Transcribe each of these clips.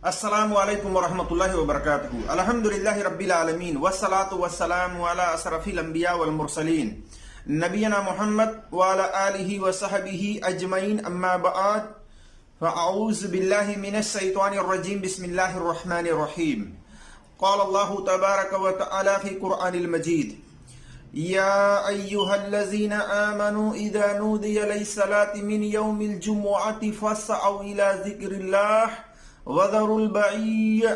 अस्सलामु अलैकुम वरहमतुल्लाहि वबरकातुहू। अल्हम्दुलिल्लाहि रब्बिल आलमीन वस्सलातु वस्सलामु अला अशरफिल अंबिया वल मुरसलीन नबीना मुहम्मद व अला आलिहि व सहबिहि अजमईन अम्मा बअद फअऊज़ु बिल्लाहि मिनश शैतानिर रजीम बिस्मिल्लाहिर रहमानिर रहीम। क़ाल अल्लाहु तबारक व तआला फ़ी क़ुरआनिल मजीद या अय्युहल्लज़ीना आमनू इज़ा नूदिया लिस्सलाति मिन यौमिल जुमुअति फस्अऊ इला ज़िक्रिल्लाह वज़रुल बईअ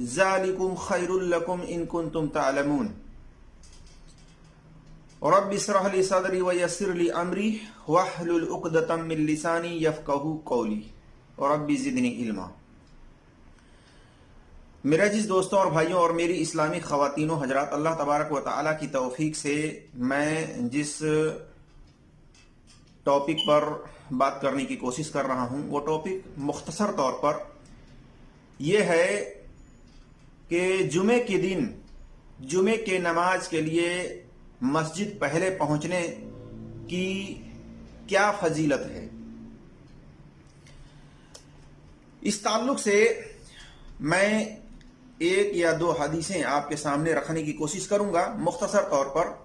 ज़ालिकुम खैरुल लकुम इन कुंतुम तअलमून। रब्बि इश्रह ली सदरी व यस्सिर ली अमरी वहलुल उक़दतम मिन लिसानी यफ़क़हू क़ौली रब्बि ज़िदनी इल्मा। मेरे अजीज दोस्तों और भाइयों और मेरी इस्लामी ख़वातीनों हजरात, अल्लाह तबारक व तआला की तौफीक से मैं जिस टॉपिक पर बात करने की कोशिश कर रहा हूं वो टॉपिक मुख्तसर तौर पर यह है कि जुमे के दिन जुमे के नमाज के लिए मस्जिद पहले पहुंचने की क्या फजीलत है। इस ताल्लुक से मैं एक या दो हदीसें आपके सामने रखने की कोशिश करूंगा मुख्तसर तौर पर।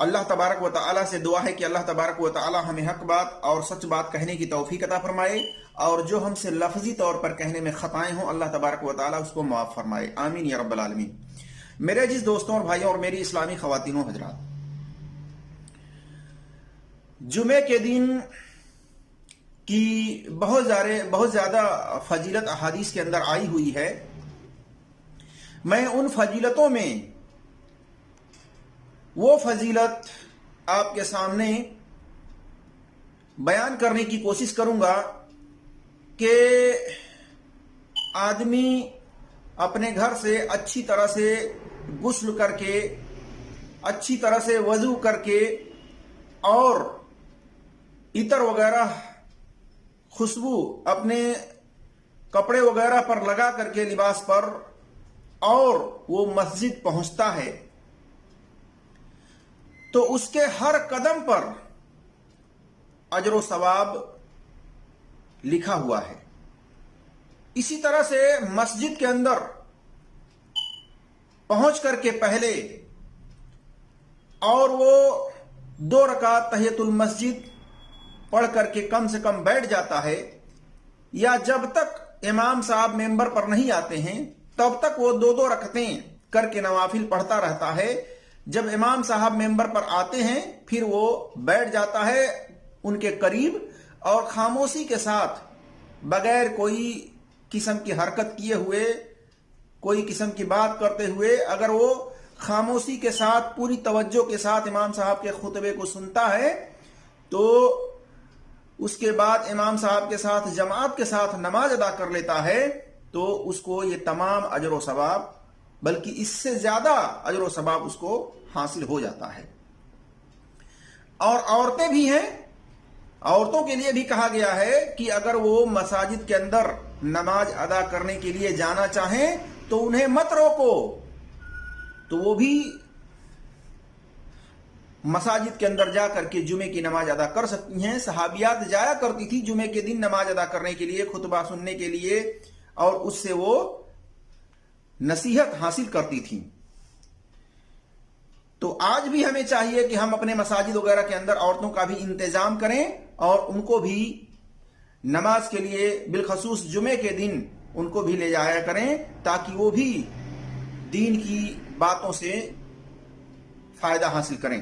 अल्लाह तबारक व तआला से दुआ है कि अल्लाह तबारक व तआला हमें हक बात और सच बात कहने की तौफीक अता फरमाए और जो हमसे लफ्जी तौर पर कहने में खताएं हों अल्लाह तबारक व तआला उसको माफ फरमाए, आमीन या रब्बल आलमीन। मेरे अजीज दोस्तों और भाइयों और मेरी इस्लामी ख़वातीनों हजरात, जुमे के दिन की बहुत ज्यादा फजीलत अहादीस के अंदर आई हुई है। मैं उन फजीलतों में वो फजीलत आपके सामने बयान करने की कोशिश करूंगा कि आदमी अपने घर से अच्छी तरह से गुस्ल करके, अच्छी तरह से वजू करके और इतर वगैरह खुशबू अपने कपड़े वगैरह पर लगा करके लिबास पर और वो मस्जिद पहुंचता है तो उसके हर कदम पर अजर व सवाब लिखा हुआ है। इसी तरह से मस्जिद के अंदर पहुंच करके पहले और वो 2 रकात तहियतुल मस्जिद पढ़ करके कम से कम बैठ जाता है, या जब तक इमाम साहब मेंबर पर नहीं आते हैं तब तक वो 2-2 रकतें करके नवाफिल पढ़ता रहता है। जब इमाम साहब मेंबर पर आते हैं फिर वो बैठ जाता है उनके करीब और खामोशी के साथ बगैर कोई किस्म की हरकत किए हुए, कोई किस्म की बात करते हुए, अगर वो खामोशी के साथ पूरी तवज्जो के साथ इमाम साहब के खुतबे को सुनता है तो उसके बाद इमाम साहब के साथ जमात के साथ नमाज अदा कर लेता है तो उसको ये तमाम अजर व सवाब, बल्कि इससे ज्यादा अजर व सवाब उसको हासिल हो जाता है। और औरतें भी हैं, औरतों के लिए भी कहा गया है कि अगर वो मसाजिद के अंदर नमाज अदा करने के लिए जाना चाहें तो उन्हें मत रोको, तो वो भी मसाजिद के अंदर जा करके जुमे की नमाज अदा कर सकती हैं। सहाबियात जाया करती थी जुमे के दिन नमाज अदा करने के लिए, खुतबा सुनने के लिए, और उससे वो नसीहत हासिल करती थी। तो आज भी हमें चाहिए कि हम अपने मसाजिद वगैरह के अंदर औरतों का भी इंतजाम करें और उनको भी नमाज के लिए बिलखसूस जुमे के दिन उनको भी ले जाया करें ताकि वो भी दीन की बातों से फायदा हासिल करें।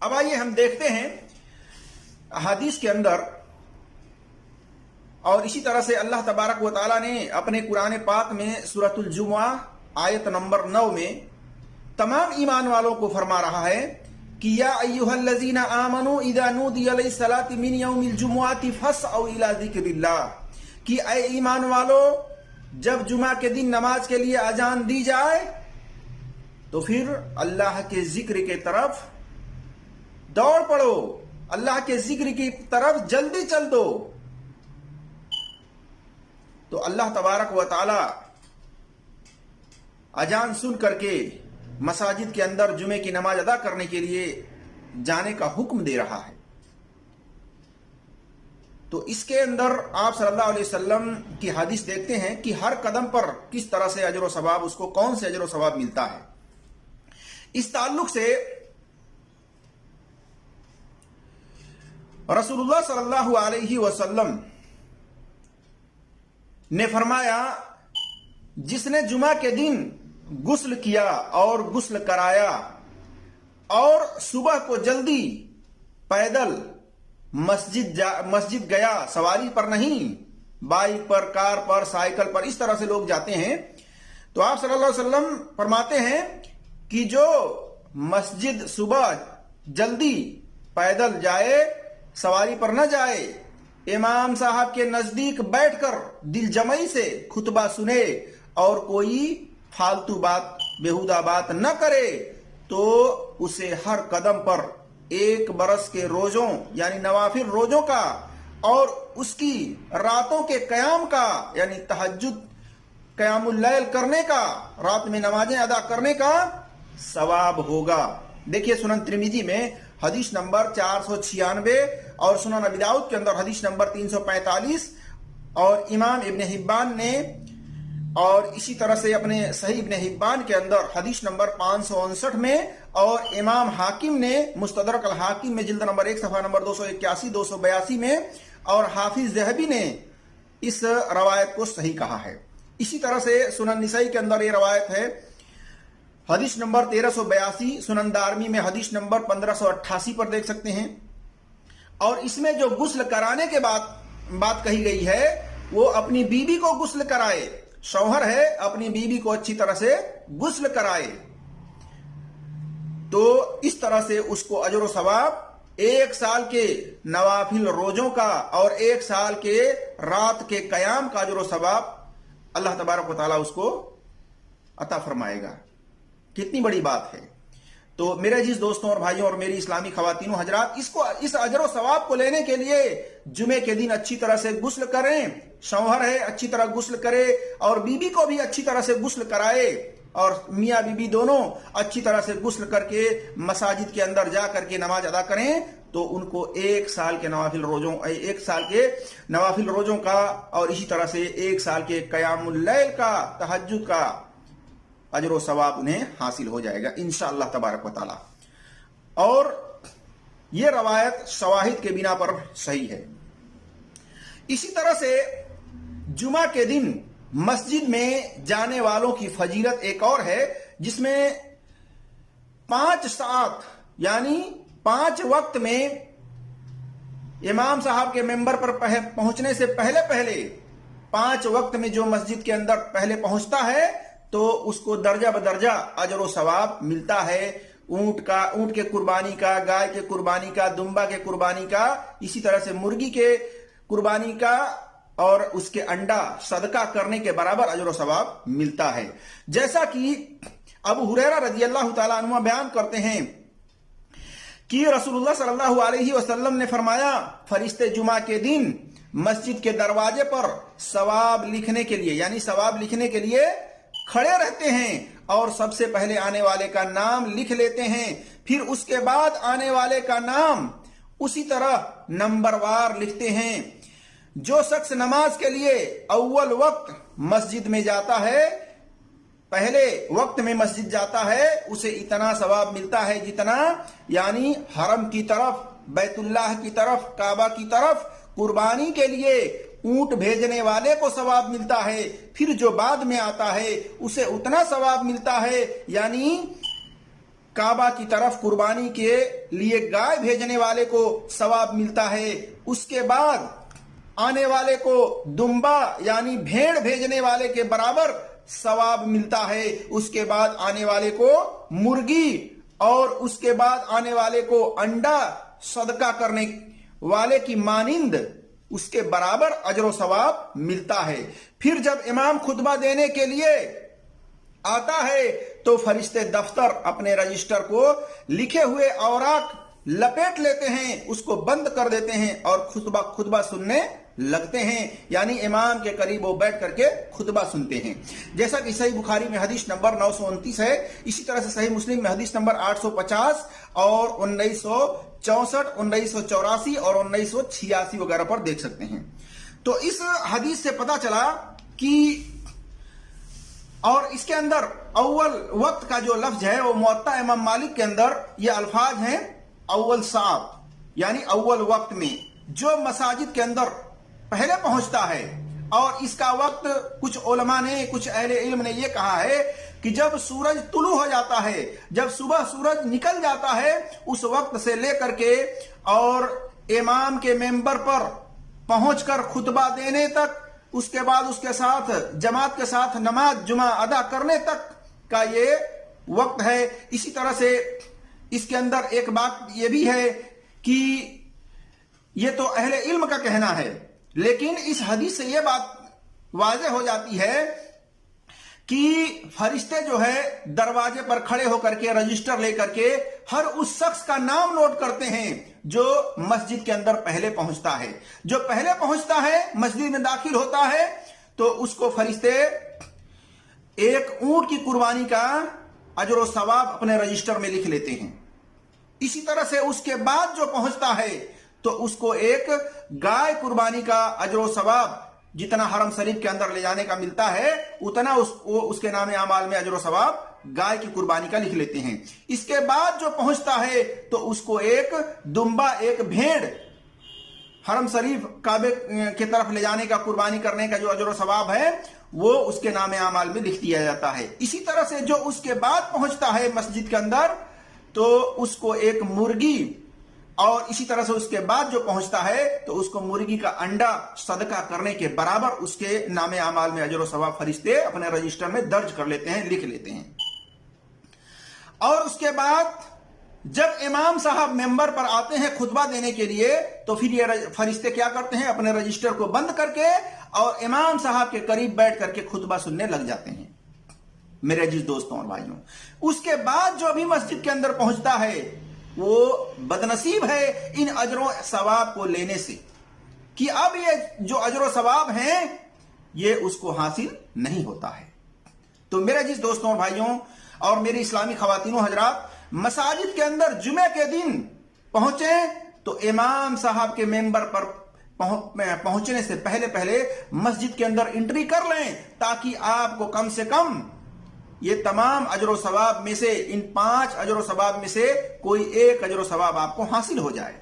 अब आइए हम देखते हैं हदीस के अंदर, और इसी तरह से अल्लाह तबारक व तआला ने अपने कुरान पाक में सूरतुल जुमुआ आयत नंबर 9 में तमाम ईमान वालों को फरमा रहा है कि या अय्युहल्लज़ीना आमनू इज़ा नूदिया लिस्सलाति मिन यौमिल जुमुअति फस्अऊ इला ज़िक्रिल्लाह, कि ऐ ईमान वालों, जब जुमा के दिन नमाज के लिए अजान दी जाए तो फिर अल्लाह के जिक्र के तरफ दौड़ पड़ो, अल्लाह के जिक्र की तरफ जल्दी चल दो। तो अल्लाह तबारक व तआला अजान सुन करके मसाजिद के अंदर जुमे की नमाज अदा करने के लिए जाने का हुक्म दे रहा है। تو اس کے اندر آپ صلی اللہ علیہ وسلم کی حدیث دیکھتے ہیں کہ ہر قدم پر کس طرح سے اجر و ثواب، اس کو کون سے اجر و ثواب ملتا ہے۔ اس تعلق سے رسول اللہ صلی اللہ علیہ وسلم نے فرمایا، جس نے جمعہ کے دن غسل کیا اور غسل کرایا اور صبح کو جلدی پیدل مسجد گیا، سواری پر نہیں، بائک پر، کار پر، سائیکل پر، اس طرح سے لوگ جاتے ہیں، تو آپ صلی اللہ علیہ وسلم فرماتے ہیں کہ جو مسجد صبح جلدی پیدل جائے، سواری پر نہ جائے، امام صاحب کے نزدیک بیٹھ کر دل جمعی سے خطبہ سنے اور کوئی فالتو بات، بیہودہ بات نہ کرے، تو اسے ہر قدم پر 1 برس کے روزوں یعنی نوافل روزوں کا اور اس کی راتوں کے قیام کا یعنی تہجد قیام اللیل کرنے کا، رات میں نمازیں ادا کرنے کا ثواب ہوگا۔ دیکھیے سنن ترمذی میں حدیث نمبر 496 اور سنن ابی داؤد کے اندر حدیث نمبر 345 اور امام ابن حبان نے اور اسی طرح سے اپنے صحیح ابن حبان کے اندر حدیث نمبر 559 میں اور امام حاکم نے مستدرک الحاکم میں جلد نمبر 1 صفحہ نمبر 281 282 میں اور حافظ ذہبی نے اس روایت کو صحیح کہا ہے۔ اسی طرح سے سنن نسائی کے اندر یہ روایت ہے، حدیث نمبر 1382، سنن دارمی میں حدیث نمبر 1588 پر دیکھ سکتے ہیں۔ اور اس میں جو غسل کرانے کے بعد بات کہی گئی ہے، وہ اپنی بیوی کو غسل کرائے، شوہر ہے اپنی بیوی کو اچھی طرح سے غسل کرائے، تو اس طرح سے اس کو اجر و ثواب 1 سال کے نوافل روزوں کا اور 1 سال کے رات کے قیام کا اجر و ثواب اللہ تبارک و تعالیٰ اس کو عطا فرمائے گا۔ کتنی بڑی بات ہے۔ تو میرے عزیز دوستوں اور بھائیوں اور میری اسلامی خواتین و حضرات، اس اجر و ثواب کو لینے کے لیے جمعے کے دن اچھی طرح سے غسل کریں، شوہر ہے اچھی طرح غسل کرے اور بیوی کو بھی اچھی طرح سے غسل کرائے، اور میاں بیوی دونوں اچھی طرح سے غسل کر کے مساجد کے اندر جا کر کے نماز ادا کریں، تو ان کو 1 سال کے نوافل روزوں کا اور اسی طرح سے 1 سال کے قیام اللیل کا، تہجد کا اجر و ثواب انہیں حاصل ہو جائے گا انشاءاللہ تبارک و تعالی۔ اور یہ روایت شواہد کے بنا پر صحیح ہے۔ اسی طرح سے جمعہ کے دن مسجد میں جانے والوں کی فضیلت ایک اور ہے، جس میں 5 ساعت یعنی 5 وقت میں امام صاحب کے ممبر پر پہنچنے سے پہلے 5 وقت میں جو مسجد کے اندر پہلے پہنچتا ہے تو اس کو درجہ بدرجہ اجر و ثواب ملتا ہے، اونٹ کے قربانی کا، گائے کے قربانی کا، دمبا کے قربانی کا، اسی طرح سے مرغی کے قربانی کا اور اس کے انڈا صدقہ کرنے کے برابر اجر و ثواب ملتا ہے۔ جیسا کہ ابو ہریرہ رضی اللہ تعالیٰ عنہ بیان کرتے ہیں کہ رسول اللہ صلی اللہ علیہ وسلم نے فرمایا، فرشتے جمعہ کے دن مسجد کے دروازے پر ثواب لکھنے کے لیے کھڑے رہتے ہیں اور سب سے پہلے آنے والے کا نام لکھ لیتے ہیں، پھر اس کے بعد آنے والے کا نام اسی طرح نمبر وار لکھتے ہیں۔ جو شخص نماز کے لیے اول وقت مسجد میں جاتا ہے، پہلے وقت میں مسجد جاتا ہے، اسے اتنا ثواب ملتا ہے جتنا یعنی حرم کی طرف، بیت اللہ کی طرف، کعبہ کی طرف قربانی کے لیے اونٹ بھیجنے والے کو ثواب ملتا ہے، پھر جو بعد میں آتا ہے اسے اتنا ثواب ملتا ہے، یعنی کعبہ کی طرف قربانی کے لیے گائے بھیجنے والے کو ثواب ملتا ہے، اس کے بعد آنے والے کو دمبا یعنی بھیڑ بھیجنے والے کے برابر ثواب ملتا ہے، اس کے بعد آنے والے کو مرغی اور اس کے بعد آنے والے کو انڈا صدقہ کرنے والے کی مانند اس کے برابر اجر و ثواب ملتا ہے۔ پھر جب امام خطبہ دینے کے لیے آتا ہے تو فرشتے دفتر اپنے رجسٹر کو لکھے ہوئے اوراق लपेट लेते हैं, उसको बंद कर देते हैं और खुतबा सुनने लगते हैं, यानी इमाम के करीब वो बैठ करके खुतबा सुनते हैं। जैसा कि सही बुखारी में हदीस नंबर 929 है, इसी तरह से सही मुस्लिम में हदीस नंबर 850 और 1964, 1984 और 1986 वगैरह पर देख सकते हैं। तो इस हदीस से पता चला कि, और इसके अंदर अव्वल वक्त का जो लफ्ज है वो मुअत्ता इमाम मालिक के अंदर ये अल्फाज हैं अव्वल साब, यानी अव्वल वक्त में, जो मसाजिद के अंदर पहले पहुंचता है। और इसका वक्त कुछ उलमा ने, कुछ अहले इल्म ने यह कहा है कि जब सूरज तुलू हो जाता है, जब सुबह सूरज निकल जाता है, उस वक्त से लेकर के और इमाम के मेंबर पर पहुंचकर खुतबा देने तक, उसके बाद उसके साथ जमात के साथ नमाज जुमा अदा करने तक का ये वक्त है। इसी तरह से इसके अंदर एक बात ये भी है कि ये तो अहले इल्म का कहना है, लेकिन इस हदीस से ये बात वाज़ेह हो जाती है कि फरिश्ते जो है दरवाजे पर खड़े होकर के रजिस्टर लेकर के हर उस शख्स का नाम नोट करते हैं जो मस्जिद के अंदर पहले पहुंचता है। जो पहले पहुंचता है, मस्जिद में दाखिल होता है, तो उसको फरिश्ते एक ऊंट की कुर्बानी का अजर व सवाब अपने रजिस्टर में लिख लेते हैं। इसी तरह से उसके बाद जो पहुंचता है तो उसको एक गाय कुर्बानी का अजर व सवाब, जितना हरम शरीफ के अंदर ले जाने का मिलता है उतना उसके नामे अमाल में अजर व सवाब गाय की कुर्बानी का लिख लेते हैं। इसके बाद जो पहुंचता है तो उसको एक दुम्बा, एक भेड़ हरम शरीफ काबे की तरफ ले जाने का, कुर्बानी करने का जो अजर व सवाब है वो उसके नामे अमाल में लिख दिया जाता है। इसी तरह से जो उसके बाद पहुंचता है मस्जिद के अंदर तो उसको एक मुर्गी, और इसी तरह से उसके बाद जो पहुंचता है तो उसको मुर्गी का अंडा सदका करने के बराबर उसके नामे अमाल में अजर व सवाब फरिश्ते अपने रजिस्टर में दर्ज कर लेते हैं, लिख लेते हैं। और उसके बाद जब इमाम साहब मेंबर पर आते हैं खुतबा देने के लिए तो फिर ये फरिश्ते क्या करते हैं, अपने रजिस्टर को बंद करके और इमाम साहब के करीब बैठ करके खुतबा सुनने लग जाते हैं। मेरे अजीज दोस्तों और भाइयों, उसके बाद जो भी मस्जिद के अंदर पहुंचता है वो बदनसीब है इन अजरों सवाब को लेने से, कि अब ये जो अजरों सवाब हैं ये उसको हासिल नहीं होता है। तो मेरे अजीज दोस्तों और भाइयों और मेरी इस्लामी खवातीनों हजरात, मसाजिद के अंदर जुमे के दिन पहुंचे तो इमाम साहब के मेंबर पर पहुंचने से पहले पहले मस्जिद के अंदर एंट्री कर लें, ताकि आपको कम से कम ये तमाम अजर सवाब में से, इन 5 अजर सवाब में से कोई एक अजर सवाब आपको हासिल हो जाए।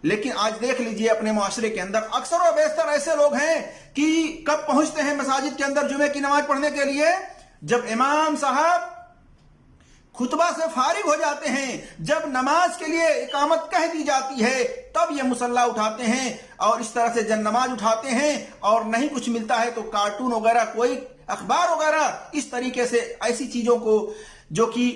लेकिन आज देख लीजिए अपने मुआशरे के अंदर अक्सर और बेशतर ऐसे लोग हैं कि कब पहुंचते हैं मसाजिद के अंदर जुमे की नमाज पढ़ने के लिए, जब इमाम साहब खुतबा से फारिग हो जाते हैं, जब नमाज के लिए इकामत कह दी जाती है तब ये मुसल्ला उठाते हैं और इस तरह से जब नमाज उठाते हैं और नहीं कुछ मिलता है तो कार्टून वगैरह, कोई अखबार वगैरह, इस तरीके से ऐसी चीजों को जो कि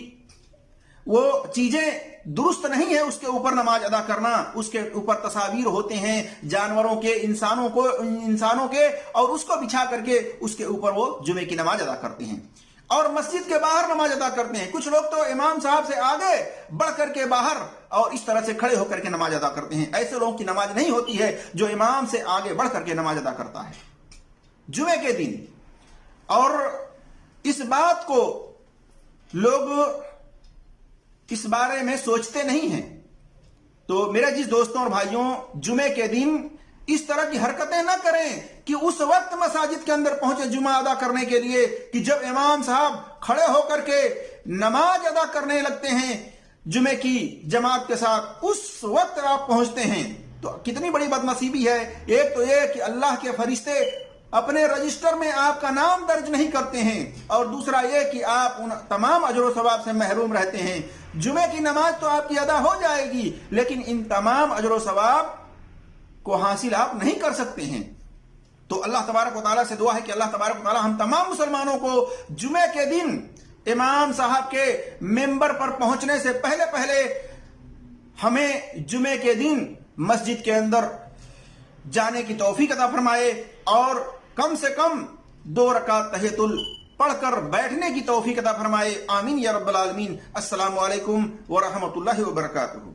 वो चीजें दुरुस्त नहीं है उसके ऊपर नमाज अदा करना, उसके ऊपर तस्वीर होते हैं जानवरों के, इंसानों के, और उसको बिछा करके उसके ऊपर वो जुमे की नमाज अदा करते हैं और मस्जिद के बाहर नमाज अदा करते हैं। कुछ लोग तो इमाम साहब से आगे बढ़ करके बाहर और इस तरह से खड़े होकर के नमाज अदा करते हैं। ऐसे लोगों की नमाज नहीं होती है जो इमाम से आगे बढ़ करके नमाज अदा करता है जुमे के दिन। और इस बात को लोग इस बारे में सोचते नहीं हैं। तो मेरे जिस दोस्तों और भाइयों, जुमे के दिन इस तरह की हरकतें ना करें कि उस वक्त मसाजिद के अंदर पहुंचे जुमा अदा करने के लिए कि जब इमाम साहब खड़े होकर के नमाज अदा करने लगते हैं जुमे की जमात के साथ, उस वक्त आप पहुंचते हैं तो कितनी बड़ी बदनसीबी है। एक तो ये कि अल्लाह के फरिश्ते अपने रजिस्टर में आपका नाम दर्ज नहीं करते हैं, और दूसरा ये कि आप उन तमाम अजर सवाब से महरूम रहते हैं। जुमे की नमाज तो आपकी अदा हो जाएगी लेकिन इन तमाम अजर सवाब को हासिल आप नहीं कर सकते हैं। तो अल्लाह तबारक व तआला से दुआ है कि अल्लाह तबारक व तआला हम तमाम मुसलमानों को जुमे के दिन इमाम साहब के मेंबर पर पहुंचने से पहले पहले हमें जुमे के दिन मस्जिद के अंदर जाने की तौफीक अता फरमाए और कम से कम 2 रकात तहियतुल पढ़ कर बैठने की तौफीक अता फरमाए। आमीन या रब्बल आलमीन। अस्सलामु अलैकुम व रहमतुल्लाहि व बरकातुहू।